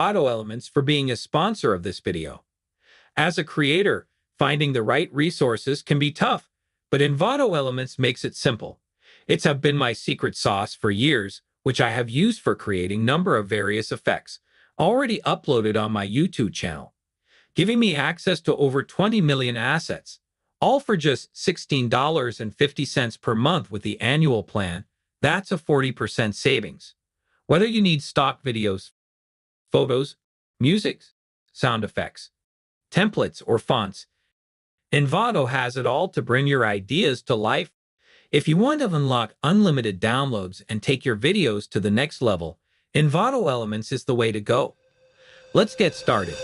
Auto Elements for being a sponsor of this video. As a creator, finding the right resources can be tough, but Envato Elements makes it simple. It's have been my secret sauce for years, which I have used for creating number of various effects, already uploaded on my YouTube channel, giving me access to over 20 million assets, all for just $16.50 per month with the annual plan. That's a 40% savings. Whether you need stock videos, photos, music, sound effects, templates, or fonts, Envato has it all to bring your ideas to life. If you want to unlock unlimited downloads and take your videos to the next level, Envato Elements is the way to go. Let's get started.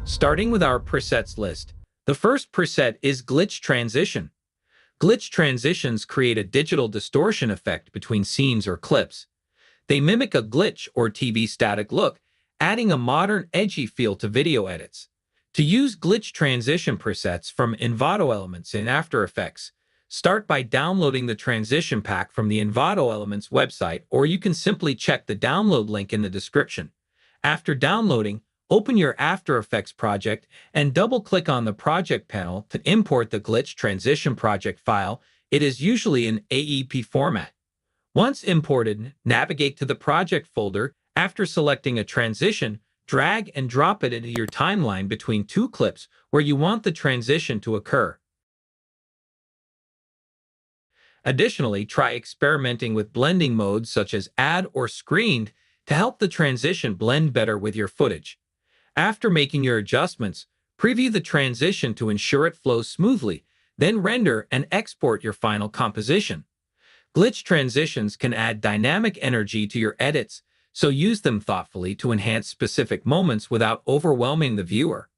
Starting with our presets list, the first preset is Glitch Transition. Glitch transitions create a digital distortion effect between scenes or clips. They mimic a glitch or TV static look, adding a modern, edgy feel to video edits. To use glitch transition presets from Envato Elements in After Effects, start by downloading the transition pack from the Envato Elements website, or you can simply check the download link in the description. After downloading, open your After Effects project and double-click on the project panel to import the glitch transition project file. It is usually in AEP format. Once imported, navigate to the project folder. After selecting a transition, drag and drop it into your timeline between two clips where you want the transition to occur. Additionally, try experimenting with blending modes such as add or screened to help the transition blend better with your footage. After making your adjustments, preview the transition to ensure it flows smoothly, then render and export your final composition. Glitch transitions can add dynamic energy to your edits, so use them thoughtfully to enhance specific moments without overwhelming the viewer.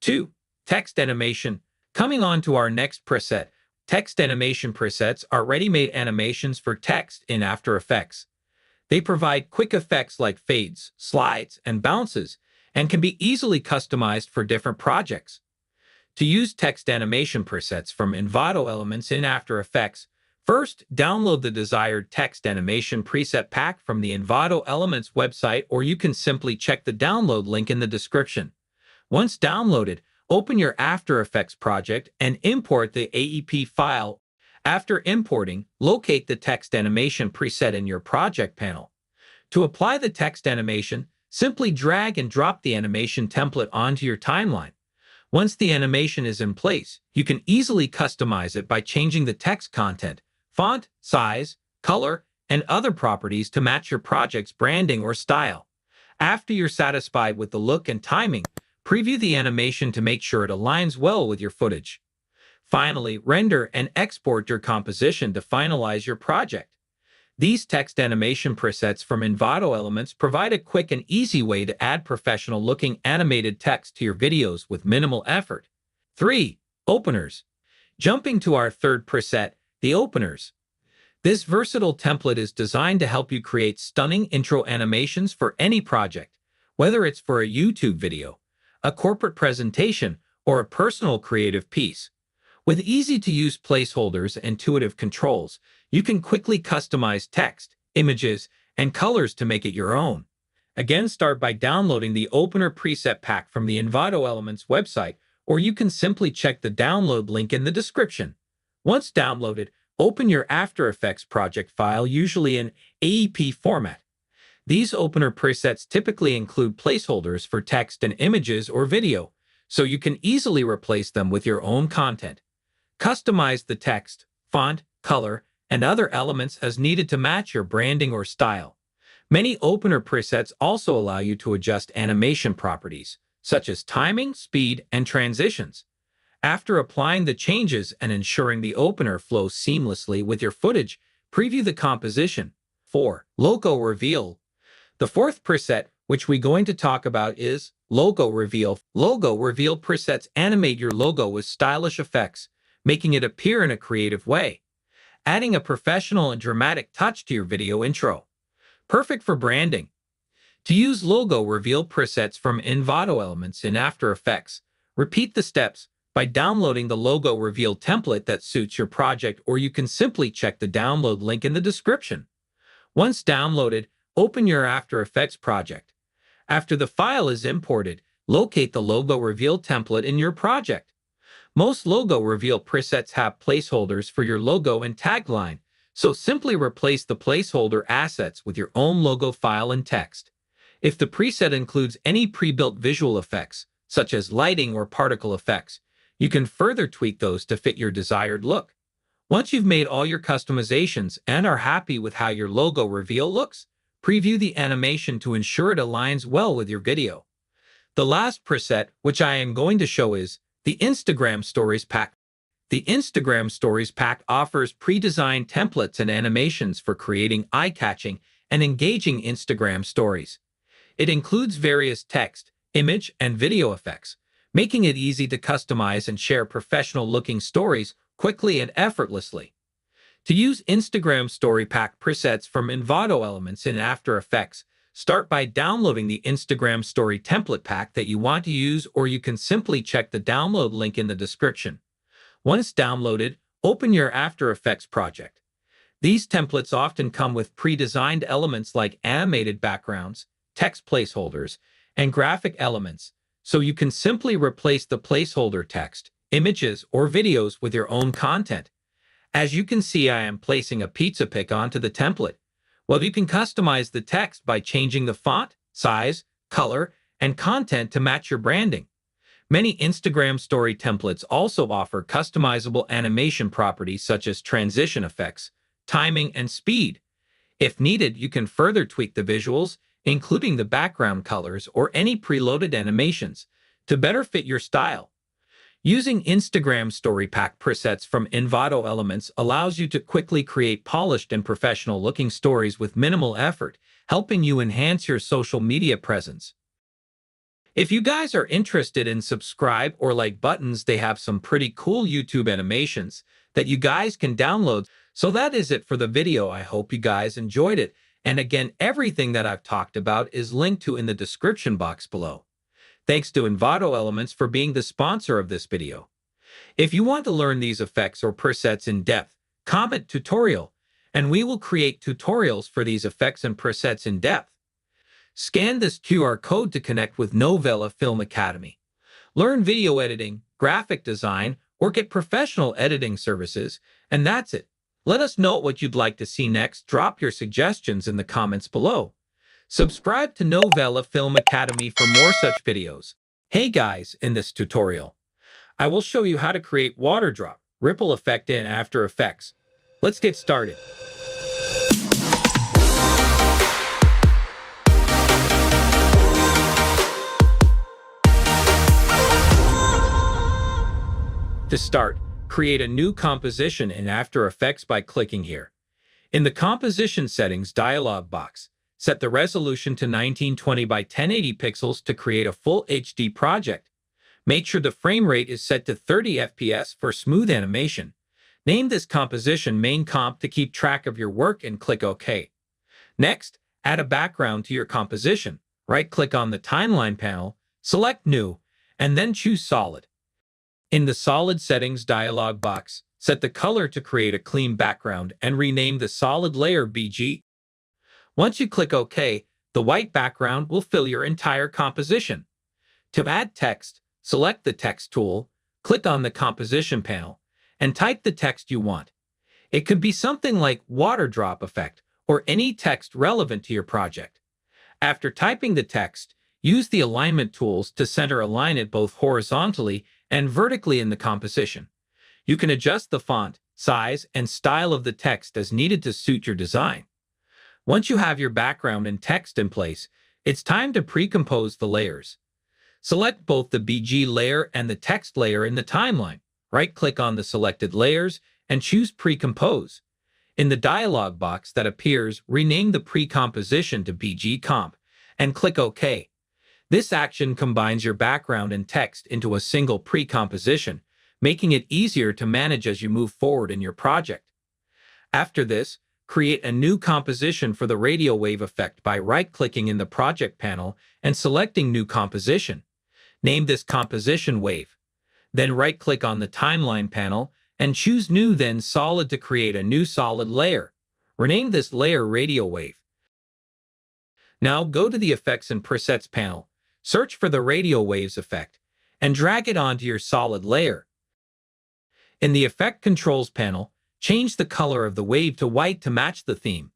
2. Text animation. Coming on to our next preset, text animation presets are ready-made animations for text in After Effects. They provide quick effects like fades, slides, and bounces, and can be easily customized for different projects. To use text animation presets from Envato Elements in After Effects, first, download the desired text animation preset pack from the Envato Elements website, or you can simply check the download link in the description. Once downloaded, open your After Effects project and import the AEP file. After importing, locate the text animation preset in your project panel. To apply the text animation, simply drag and drop the animation template onto your timeline. Once the animation is in place, you can easily customize it by changing the text content, font, size, color, and other properties to match your project's branding or style. After you're satisfied with the look and timing, preview the animation to make sure it aligns well with your footage. Finally, render and export your composition to finalize your project. These text animation presets from Envato Elements provide a quick and easy way to add professional-looking animated text to your videos with minimal effort. 3. Openers. Jumping to our third preset, the openers. This versatile template is designed to help you create stunning intro animations for any project, whether it's for a YouTube video, a corporate presentation, or a personal creative piece. With easy-to-use placeholders and intuitive controls, you can quickly customize text, images, and colors to make it your own. Again, start by downloading the Opener preset pack from the Envato Elements website, or you can simply check the download link in the description. Once downloaded, open your After Effects project file, usually in AEP format. These Opener presets typically include placeholders for text and images or video, so you can easily replace them with your own content. Customize the text, font, color, and other elements as needed to match your branding or style. Many Opener presets also allow you to adjust animation properties, such as timing, speed, and transitions. After applying the changes and ensuring the opener flows seamlessly with your footage, preview the composition. 4. Logo Reveal. The fourth preset, which we're going to talk about, is Logo Reveal. Logo Reveal presets animate your logo with stylish effects, making it appear in a creative way, adding a professional and dramatic touch to your video intro. Perfect for branding. To use Logo Reveal presets from Envato Elements in After Effects, repeat the steps by downloading the logo reveal template that suits your project, or you can simply check the download link in the description. Once downloaded, open your After Effects project. After the file is imported, locate the logo reveal template in your project. Most logo reveal presets have placeholders for your logo and tagline, so simply replace the placeholder assets with your own logo file and text. If the preset includes any pre-built visual effects, such as lighting or particle effects, you can further tweak those to fit your desired look. Once you've made all your customizations and are happy with how your logo reveal looks, preview the animation to ensure it aligns well with your video. The last preset, which I am going to show, is the Instagram Stories Pack. The Instagram Stories Pack offers pre-designed templates and animations for creating eye-catching and engaging Instagram stories. It includes various text, image, and video effects, making it easy to customize and share professional-looking stories quickly and effortlessly. To use Instagram Story Pack presets from Envato Elements in After Effects, start by downloading the Instagram Story template pack that you want to use, or you can simply check the download link in the description. Once downloaded, open your After Effects project. These templates often come with pre-designed elements like animated backgrounds, text placeholders, and graphic elements, so you can simply replace the placeholder text, images, or videos with your own content. As you can see, I am placing a pizza pic onto the template. Well, you can customize the text by changing the font, size, color, and content to match your branding. Many Instagram story templates also offer customizable animation properties such as transition effects, timing, and speed. If needed, you can further tweak the visuals, including the background colors or any preloaded animations, to better fit your style. Using Instagram Story Pack presets from Envato Elements allows you to quickly create polished and professional-looking stories with minimal effort, helping you enhance your social media presence. If you guys are interested in subscribe or like buttons, they have some pretty cool YouTube animations that you guys can download. So that is it for the video. I hope you guys enjoyed it. And again, everything that I've talked about is linked to in the description box below. Thanks to Envato Elements for being the sponsor of this video. If you want to learn these effects or presets in depth, comment tutorial, and we will create tutorials for these effects and presets in depth. Scan this QR code to connect with Novela Film Academy. Learn video editing, graphic design, or get professional editing services, and that's it. Let us know what you'd like to see next. Drop your suggestions in the comments below. Subscribe to Novela Film Academy for more such videos. Hey guys, in this tutorial, I will show you how to create water drop ripple effect in After Effects. Let's get started. To start, create a new composition in After Effects by clicking here. In the Composition Settings dialog box, set the resolution to 1920 by 1080 pixels to create a full HD project. Make sure the frame rate is set to 30 FPS for smooth animation. Name this composition Main Comp to keep track of your work and click OK. Next, add a background to your composition. Right-click on the Timeline panel, select New, and then choose Solid. In the Solid Settings dialog box, set the color to create a clean background and rename the solid layer BG. Once you click OK, the white background will fill your entire composition. To add text, select the Text tool, click on the Composition panel, and type the text you want. It could be something like water drop effect or any text relevant to your project. After typing the text, use the alignment tools to center align it both horizontally and vertically in the composition. You can adjust the font, size, and style of the text as needed to suit your design. Once you have your background and text in place, it's time to pre-compose the layers. Select both the BG layer and the text layer in the timeline. Right-click on the selected layers and choose Pre-compose. In the dialog box that appears, rename the pre-composition to BG Comp and click OK. This action combines your background and text into a single pre-composition, making it easier to manage as you move forward in your project. After this, create a new composition for the radio wave effect by right-clicking in the project panel and selecting New Composition. Name this composition Wave. Then right-click on the timeline panel and choose New then Solid to create a new solid layer. Rename this layer Radio Wave. Now go to the Effects and Presets panel, search for the Radio Waves effect, and drag it onto your solid layer. In the Effect Controls panel, change the color of the wave to white to match the theme.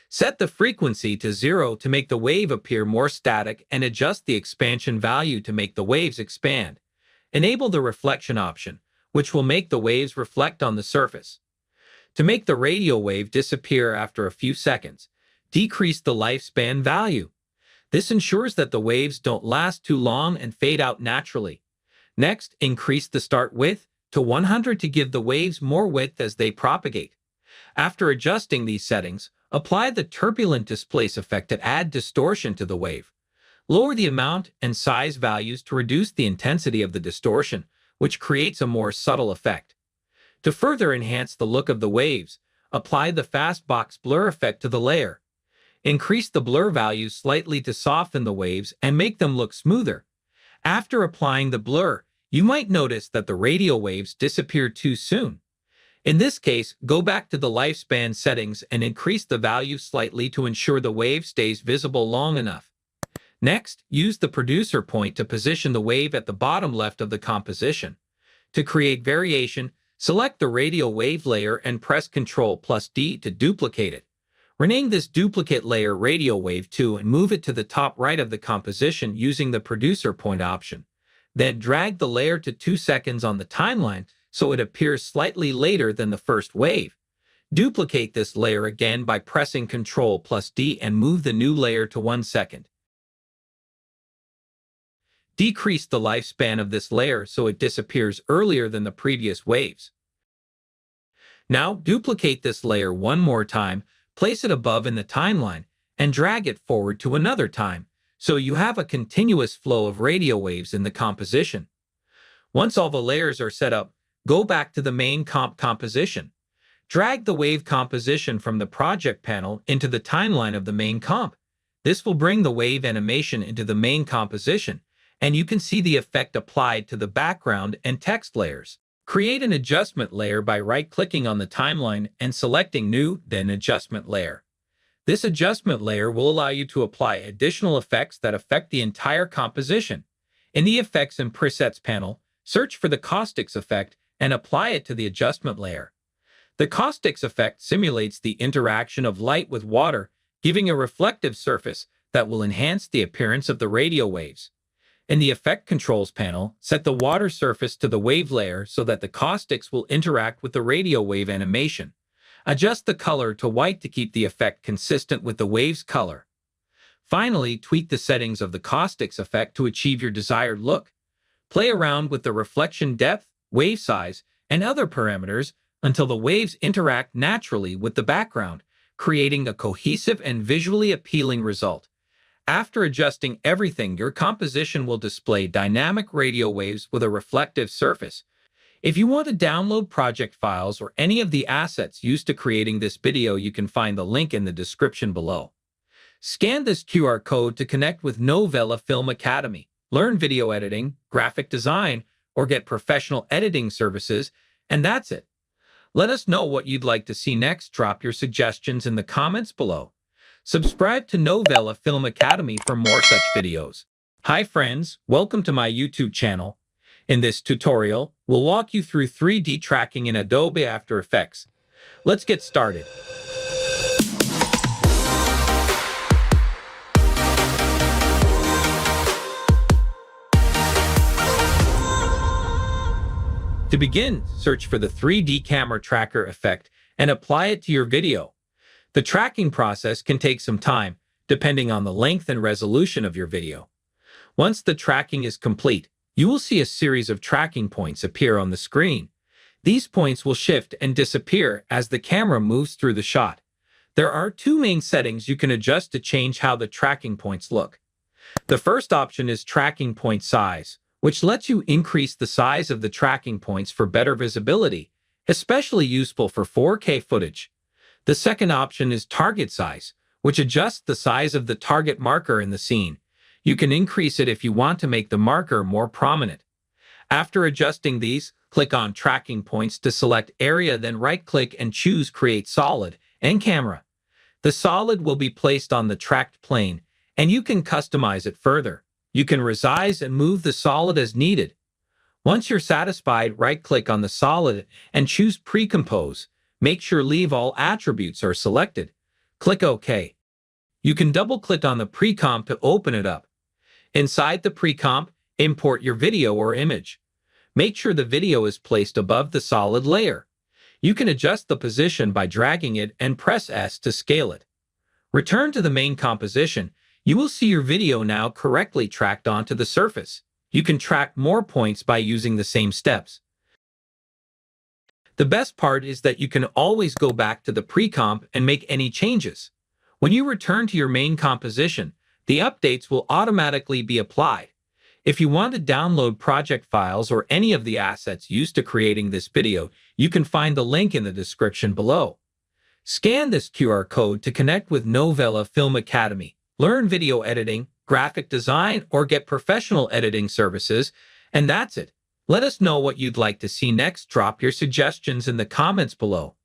Set the frequency to 0 to make the wave appear more static and adjust the expansion value to make the waves expand. Enable the reflection option, which will make the waves reflect on the surface. To make the radio wave disappear after a few seconds, decrease the lifespan value. This ensures that the waves don't last too long and fade out naturally. Next, increase the start width to 100 to give the waves more width as they propagate. After adjusting these settings, apply the turbulent displace effect to add distortion to the wave. Lower the amount and size values to reduce the intensity of the distortion, which creates a more subtle effect. To further enhance the look of the waves, apply the fast box blur effect to the layer. Increase the blur value slightly to soften the waves and make them look smoother. After applying the blur, you might notice that the radio waves disappear too soon. In this case, go back to the lifespan settings and increase the value slightly to ensure the wave stays visible long enough. Next, use the producer point to position the wave at the bottom left of the composition. To create variation, select the radio wave layer and press Ctrl+D to duplicate it. Rename this duplicate layer Radio Wave 2 and move it to the top right of the composition using the producer point option. Then drag the layer to 2 seconds on the timeline so it appears slightly later than the first wave. Duplicate this layer again by pressing Ctrl+D and move the new layer to 1 second. Decrease the lifespan of this layer so it disappears earlier than the previous waves. Now duplicate this layer one more time, place it above in the timeline, and drag it forward to another time, so you have a continuous flow of radio waves in the composition. Once all the layers are set up, go back to the main composition. Drag the wave composition from the project panel into the timeline of the main comp. This will bring the wave animation into the main composition, and you can see the effect applied to the background and text layers. Create an adjustment layer by right-clicking on the timeline and selecting New, then Adjustment Layer. This adjustment layer will allow you to apply additional effects that affect the entire composition. In the Effects and Presets panel, search for the Caustics effect and apply it to the adjustment layer. The Caustics effect simulates the interaction of light with water, giving a reflective surface that will enhance the appearance of the radio waves. In the Effect Controls panel, set the water surface to the wave layer so that the caustics will interact with the radio wave animation. Adjust the color to white to keep the effect consistent with the wave's color. Finally, tweak the settings of the caustics effect to achieve your desired look. Play around with the reflection depth, wave size, and other parameters until the waves interact naturally with the background, creating a cohesive and visually appealing result. After adjusting everything, your composition will display dynamic radio waves with a reflective surface. If you want to download project files or any of the assets used to creating this video, you can find the link in the description below. Scan this QR code to connect with Novela Film Academy, learn video editing, graphic design, or get professional editing services, and that's it. Let us know what you'd like to see next. Drop your suggestions in the comments below. Subscribe to Novela Film Academy for more such videos. Hi friends, welcome to my YouTube channel. In this tutorial, we'll walk you through 3D tracking in Adobe After Effects. Let's get started. To begin, search for the 3D Camera Tracker effect and apply it to your video. The tracking process can take some time, depending on the length and resolution of your video. Once the tracking is complete, you will see a series of tracking points appear on the screen. These points will shift and disappear as the camera moves through the shot. There are two main settings you can adjust to change how the tracking points look. The first option is tracking point size, which lets you increase the size of the tracking points for better visibility, especially useful for 4K footage. The second option is target size, which adjusts the size of the target marker in the scene. You can increase it if you want to make the marker more prominent. After adjusting these, click on Tracking Points to select Area, then right-click and choose Create Solid and Camera. The solid will be placed on the tracked plane, and you can customize it further. You can resize and move the solid as needed. Once you're satisfied, right-click on the solid and choose Pre-Compose. Make sure Leave All Attributes are selected. Click OK. You can double-click on the pre-comp to open it up. Inside the pre-comp, import your video or image. Make sure the video is placed above the solid layer. You can adjust the position by dragging it and press S to scale it. Return to the main composition. You will see your video now correctly tracked onto the surface. You can track more points by using the same steps. The best part is that you can always go back to the pre-comp and make any changes. When you return to your main composition, the updates will automatically be applied. If you want to download project files or any of the assets used to creating this video, you can find the link in the description below. Scan this QR code to connect with Novela Film Academy, learn video editing, graphic design, or get professional editing services, and that's it. Let us know what you'd like to see next. Drop your suggestions in the comments below.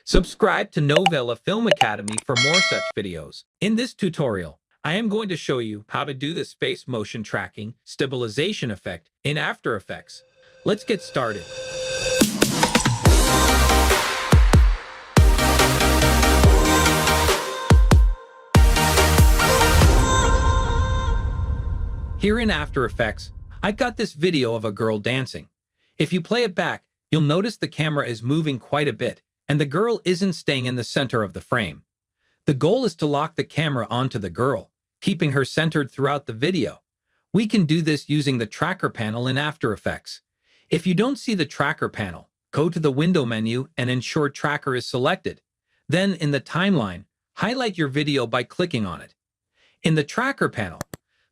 Subscribe to Novela Film Academy for more such videos. In this tutorial, I am going to show you how to do the space motion tracking stabilization effect in After Effects. Let's get started. Here in After Effects, I got this video of a girl dancing. If you play it back, you'll notice the camera is moving quite a bit, and the girl isn't staying in the center of the frame. The goal is to lock the camera onto the girl, keeping her centered throughout the video. We can do this using the tracker panel in After Effects. If you don't see the tracker panel, go to the window menu and ensure tracker is selected. Then in the timeline, highlight your video by clicking on it. In the tracker panel,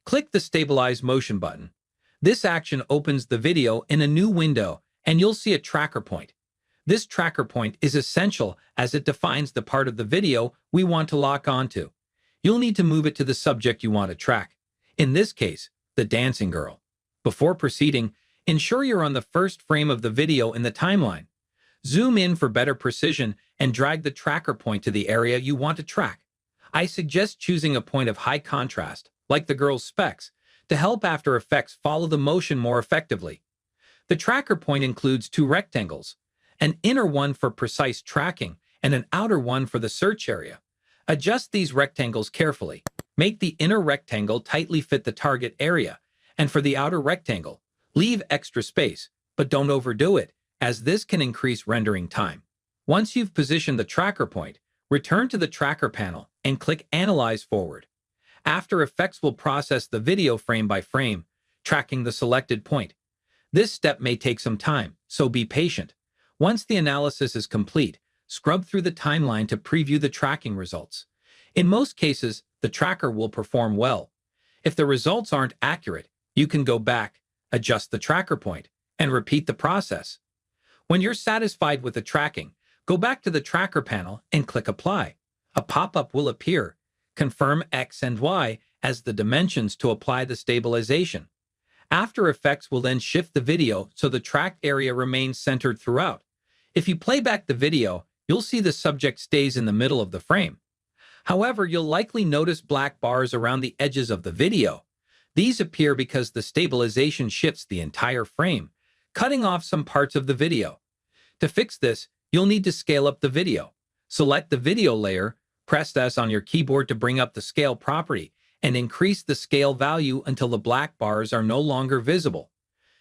click the Stabilize Motion button. This action opens the video in a new window, and you'll see a tracker point. This tracker point is essential as it defines the part of the video we want to lock onto. You'll need to move it to the subject you want to track. In this case, the dancing girl. Before proceeding, ensure you're on the first frame of the video in the timeline. Zoom in for better precision and drag the tracker point to the area you want to track. I suggest choosing a point of high contrast, like the girl's specs, to help After Effects follow the motion more effectively. The tracker point includes two rectangles, an inner one for precise tracking and an outer one for the search area. Adjust these rectangles carefully. Make the inner rectangle tightly fit the target area, and for the outer rectangle, leave extra space, but don't overdo it, as this can increase rendering time. Once you've positioned the tracker point, return to the tracker panel and click Analyze Forward. After Effects will process the video frame by frame, tracking the selected point. This step may take some time, so be patient. Once the analysis is complete, scrub through the timeline to preview the tracking results. In most cases, the tracker will perform well. If the results aren't accurate, you can go back, adjust the tracker point, and repeat the process. When you're satisfied with the tracking, go back to the tracker panel and click Apply. A pop-up will appear. Confirm X and Y as the dimensions to apply the stabilization. After Effects will then shift the video so the tracked area remains centered throughout. If you play back the video, you'll see the subject stays in the middle of the frame. However, you'll likely notice black bars around the edges of the video. These appear because the stabilization shifts the entire frame, cutting off some parts of the video. To fix this, you'll need to scale up the video. Select the video layer, press S on your keyboard to bring up the scale property, and increase the scale value until the black bars are no longer visible.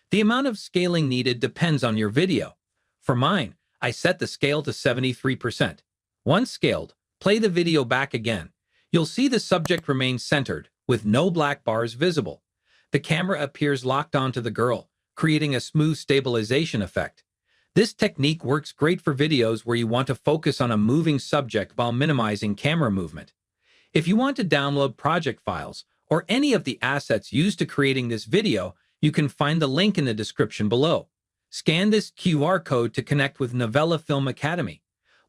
The amount of scaling needed depends on your video. For mine, I set the scale to 73%. Once scaled, play the video back again. You'll see the subject remains centered, with no black bars visible. The camera appears locked onto the girl, creating a smooth stabilization effect. This technique works great for videos where you want to focus on a moving subject while minimizing camera movement. If you want to download project files or any of the assets used to creating this video, you can find the link in the description below. Scan this QR code to connect with Novela Film Academy.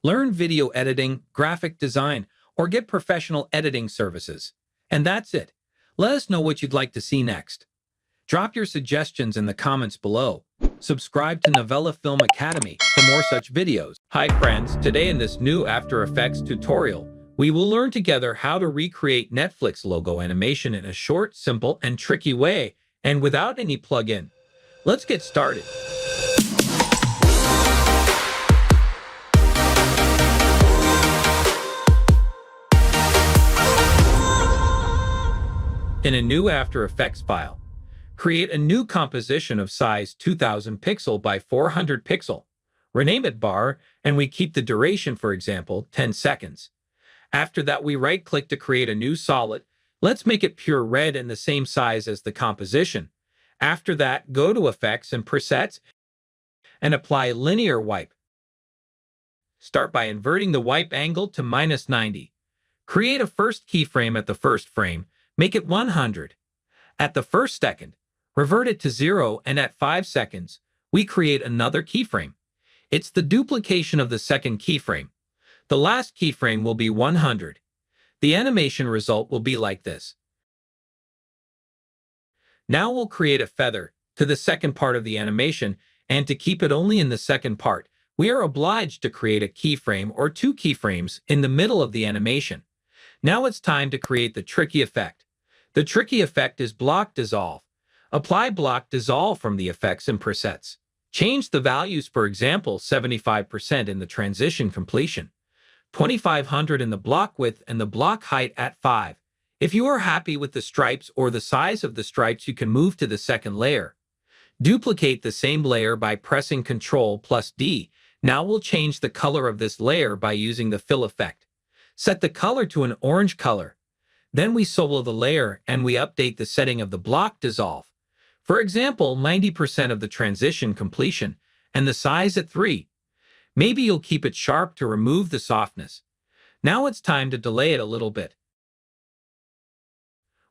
Learn video editing, graphic design, or get professional editing services. And that's it. Let us know what you'd like to see next. Drop your suggestions in the comments below. Subscribe to Novela Film Academy for more such videos. Hi friends, today in this new After Effects tutorial, we will learn together how to recreate Netflix logo animation in a short, simple, and tricky way, and without any plugin. Let's get started. In a new After Effects file, create a new composition of size 2000 pixel by 400 pixel. Rename it bar, and we keep the duration, for example, 10 seconds. After that, we right-click to create a new solid. Let's make it pure red and the same size as the composition. After that, go to Effects and Presets and apply Linear Wipe. Start by inverting the wipe angle to -90. Create a first keyframe at the first frame. Make it 100. At the first second, revert it to 0, and at 5 seconds, we create another keyframe. It's the duplication of the second keyframe. The last keyframe will be 100. The animation result will be like this. Now we'll create a feather to the second part of the animation, and to keep it only in the second part, we are obliged to create a keyframe or two keyframes in the middle of the animation. Now it's time to create the tricky effect. The tricky effect is Block Dissolve. Apply Block Dissolve from the Effects and Presets. Change the values, for example, 75% in the transition completion, 2500 in the block width, and the block height at 5. If you are happy with the stripes or the size of the stripes, you can move to the second layer. Duplicate the same layer by pressing Ctrl+D. Now we'll change the color of this layer by using the fill effect. Set the color to an orange color. Then we solo the layer and we update the setting of the block dissolve. For example, 90% of the transition completion and the size at 3. Maybe you'll keep it sharp to remove the softness. Now it's time to delay it a little bit.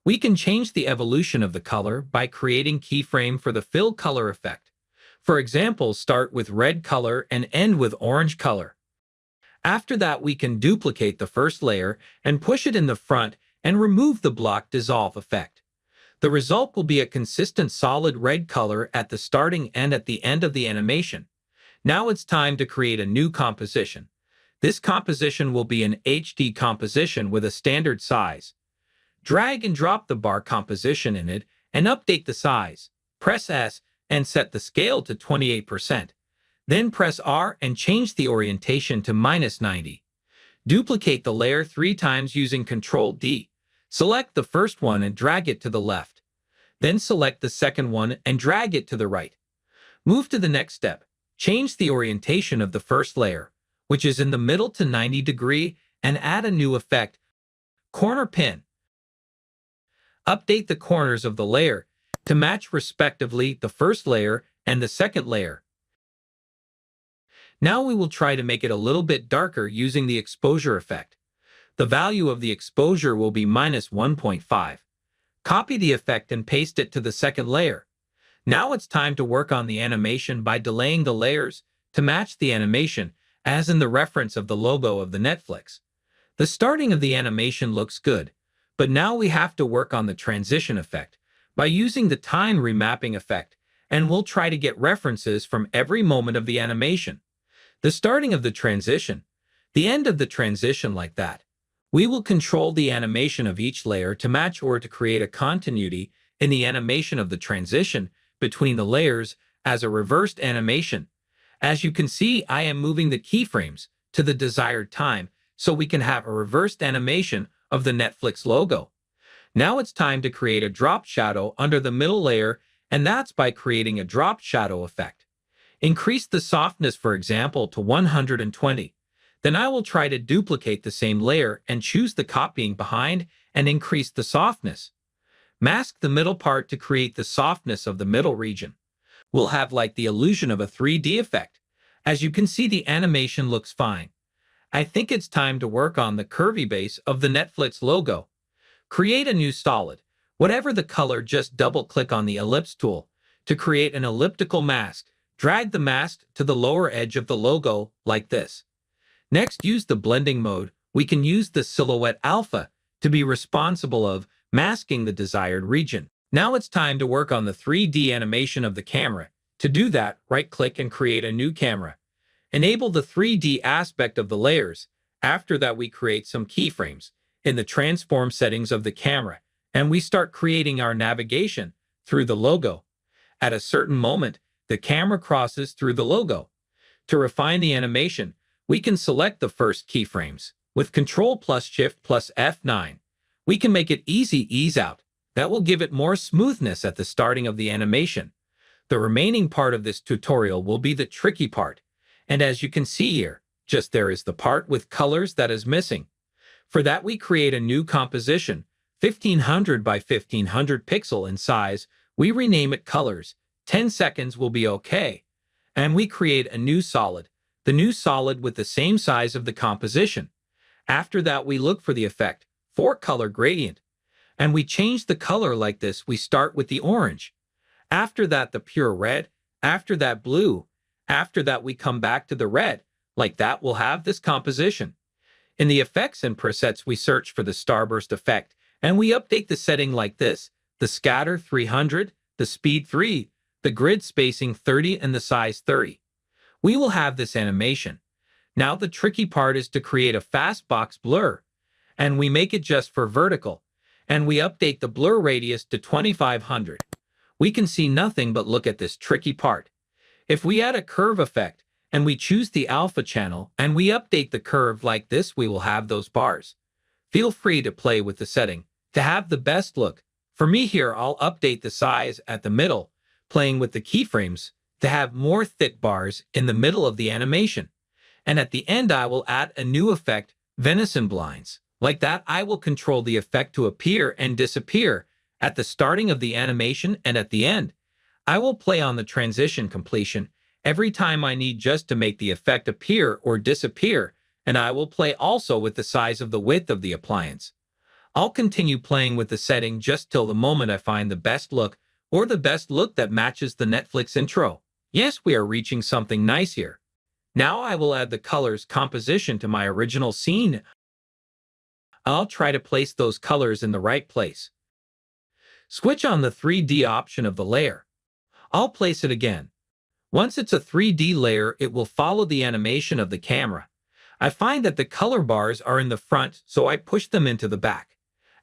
We can change the evolution of the color by creating keyframe for the fill color effect. For example, start with red color and end with orange color. After that, we can duplicate the first layer and push it in the front and remove the block dissolve effect. The result will be a consistent solid red color at the starting and at the end of the animation. Now it's time to create a new composition. This composition will be an HD composition with a standard size. Drag and drop the bar composition in it and update the size. Press S and set the scale to 28%. Then press R and change the orientation to -90. Duplicate the layer 3 times using Ctrl+D. Select the first one and drag it to the left. Then select the second one and drag it to the right. Move to the next step. Change the orientation of the first layer, which is in the middle, to 90 degrees, and add a new effect, Corner Pin. Update the corners of the layer to match respectively the first layer and the second layer. Now we will try to make it a little bit darker using the exposure effect. The value of the exposure will be -1.5. Copy the effect and paste it to the second layer. Now it's time to work on the animation by delaying the layers to match the animation, as in the reference of the logo of the Netflix. The starting of the animation looks good, but now we have to work on the transition effect by using the time remapping effect, and we'll try to get references from every moment of the animation. The starting of the transition, the end of the transition, like that. We will control the animation of each layer to match or to create a continuity in the animation of the transition between the layers as a reversed animation. As you can see, I am moving the keyframes to the desired time so we can have a reversed animation of the Netflix logo. Now it's time to create a drop shadow under the middle layer, and that's by creating a drop shadow effect. Increase the softness, for example, to 120. Then I will try to duplicate the same layer and choose the copying behind and increase the softness. Mask the middle part to create the softness of the middle region. We'll have like the illusion of a 3D effect. As you can see, the animation looks fine. I think it's time to work on the curvy base of the Netflix logo. Create a new solid. Whatever the color, just double-click on the ellipse tool to create an elliptical mask. Drag the mask to the lower edge of the logo like this. Next, use the blending mode. We can use the silhouette alpha to be responsible of masking the desired region. Now it's time to work on the 3D animation of the camera To do that, right-click and create a new camera. Enable the 3D aspect of the layers. After that, we create some keyframes in the transform settings of the camera, and we start creating our navigation through the logo. At a certain moment, the camera crosses through the logo. To refine the animation, we can select the first keyframes. With Ctrl plus Shift plus F9, we can make it easy ease out. That will give it more smoothness at the starting of the animation. The remaining part of this tutorial will be the tricky part. And as you can see here, just there is the part with colors that is missing. For that, we create a new composition, 1500 by 1500 pixel in size. We rename it colors. 10 seconds will be okay. And we create a new solid, the new solid with the same size of the composition. After that, we look for the effect, for color gradient. And we change the color like this. We start with the orange. After that, the pure red. After that, blue. After that, we come back to the red. Like that, we'll have this composition. In the effects and presets, we search for the starburst effect, and we update the setting like this: the scatter 300, the speed 3, the grid spacing 30, and the size 30. We will have this animation. Now the tricky part is to create a fast box blur, and we make it just for vertical, and we update the blur radius to 2500. We can see nothing, but look at this tricky part. If we add a curve effect, and we choose the alpha channel, and we update the curve like this, we will have those bars. Feel free to play with the setting to have the best look. For me here, I'll update the size at the middle, playing with the keyframes to have more thick bars in the middle of the animation. And at the end, I will add a new effect, venison blinds. Like that, I will control the effect to appear and disappear at the starting of the animation and at the end. I will play on the transition completion every time I need just to make the effect appear or disappear, and I will play also with the size of the width of the appliance. I'll continue playing with the setting just till the moment I find the best look or the best look that matches the Netflix intro. Yes, we are reaching something nice here. Now I will add the colors composition to my original scene. I'll try to place those colors in the right place. Switch on the 3D option of the layer. I'll place it again. Once it's a 3D layer, it will follow the animation of the camera. I find that the color bars are in the front, so I push them into the back.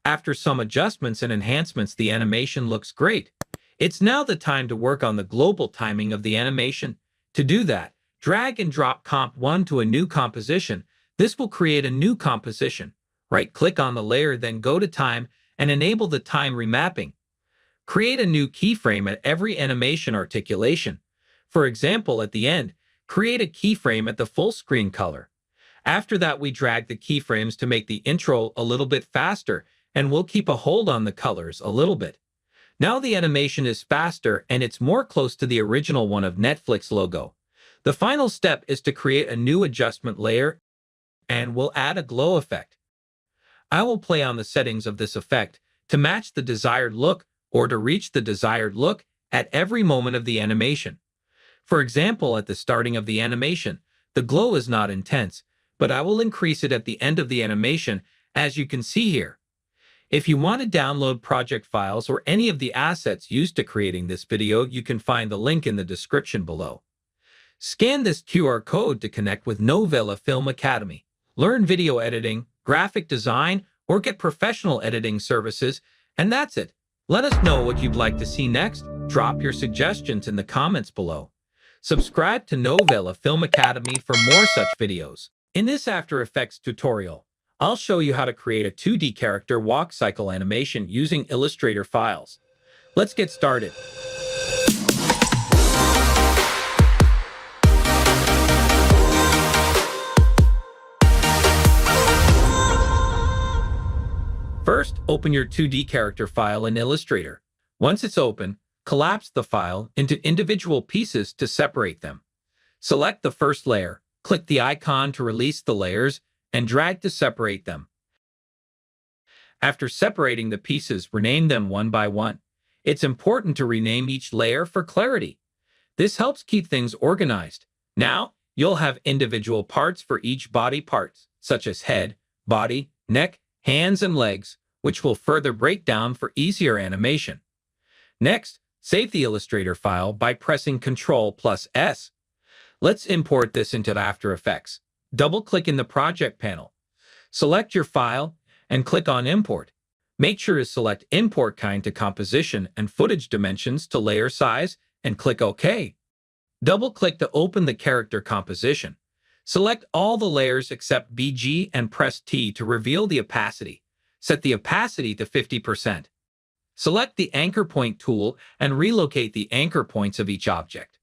After some adjustments and enhancements, the animation looks great. It's now the time to work on the global timing of the animation. To do that, drag and drop Comp 1 to a new composition. This will create a new composition. Right-click on the layer, then go to Time and enable the time remapping. Create a new keyframe at every animation articulation. For example, at the end, create a keyframe at the full screen color. After that, we drag the keyframes to make the intro a little bit faster, and we'll keep a hold on the colors a little bit. Now the animation is faster and it's more close to the original one of Netflix logo. The final step is to create a new adjustment layer, and we'll add a glow effect. I will play on the settings of this effect to match the desired look or to reach the desired look at every moment of the animation. For example, at the starting of the animation, the glow is not intense, but I will increase it at the end of the animation, as you can see here. If you want to download project files or any of the assets used to creating this video, you can find the link in the description below. Scan this QR code to connect with Novela Film Academy. Learn video editing, graphic design, or get professional editing services, and that's it. Let us know what you'd like to see next. Drop your suggestions in the comments below. Subscribe to Novela Film Academy for more such videos. In this After Effects tutorial, I'll show you how to create a 2D character walk cycle animation using Illustrator files. Let's get started. First, open your 2D character file in Illustrator. Once it's open, collapse the file into individual pieces to separate them. Select the first layer, click the icon to release the layers, and drag to separate them. After separating the pieces, rename them one by one. It's important to rename each layer for clarity. This helps keep things organized. Now, you'll have individual parts for each body parts, such as head, body, neck, hands, and legs, which will further break down for easier animation. Next, Save the Illustrator file by pressing Ctrl+S. Let's import this into After Effects. Double-click in the Project panel. Select your file and click on Import. Make sure to select Import Kind to Composition and Footage Dimensions to Layer Size and click OK. Double-click to open the character composition. Select all the layers except BG and press T to reveal the opacity. Set the opacity to 50%. Select the Anchor Point tool and relocate the anchor points of each object.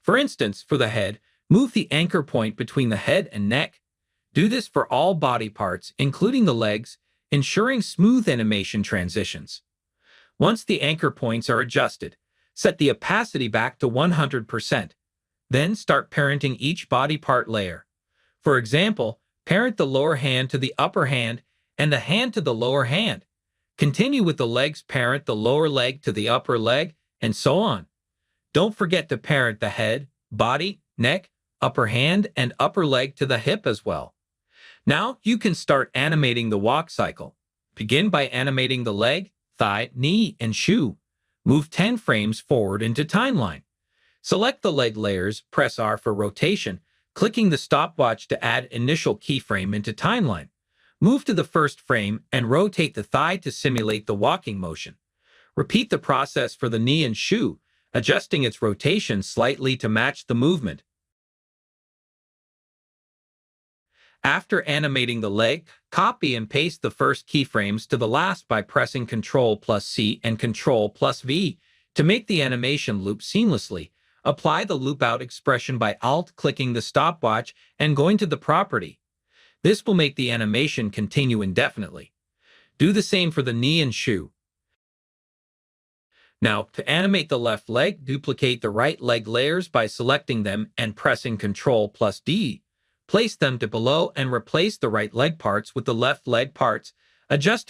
For instance, for the head, move the anchor point between the head and neck. Do this for all body parts, including the legs, ensuring smooth animation transitions. Once the anchor points are adjusted, set the opacity back to 100%. Then start parenting each body part layer. For example, parent the lower hand to the upper hand and the hand to the lower hand. Continue with the legs, parent the lower leg to the upper leg, and so on. Don't forget to parent the head, body, neck, upper hand, and upper leg to the hip as well. Now you can start animating the walk cycle. Begin by animating the leg, thigh, knee, and shoe. Move 10 frames forward into timeline. Select the leg layers, press R for rotation, clicking the stopwatch to add initial keyframe into timeline. Move to the first frame and rotate the thigh to simulate the walking motion. Repeat the process for the knee and shoe, adjusting its rotation slightly to match the movement. After animating the leg, copy and paste the first keyframes to the last by pressing Ctrl+C and Ctrl+V to make the animation loop seamlessly. Apply the loop out expression by Alt-clicking the stopwatch and going to the property. This will make the animation continue indefinitely. Do the same for the knee and shoe. Now, to animate the left leg, duplicate the right leg layers by selecting them and pressing Ctrl+D. Place them to below and replace the right leg parts with the left leg parts, adjusting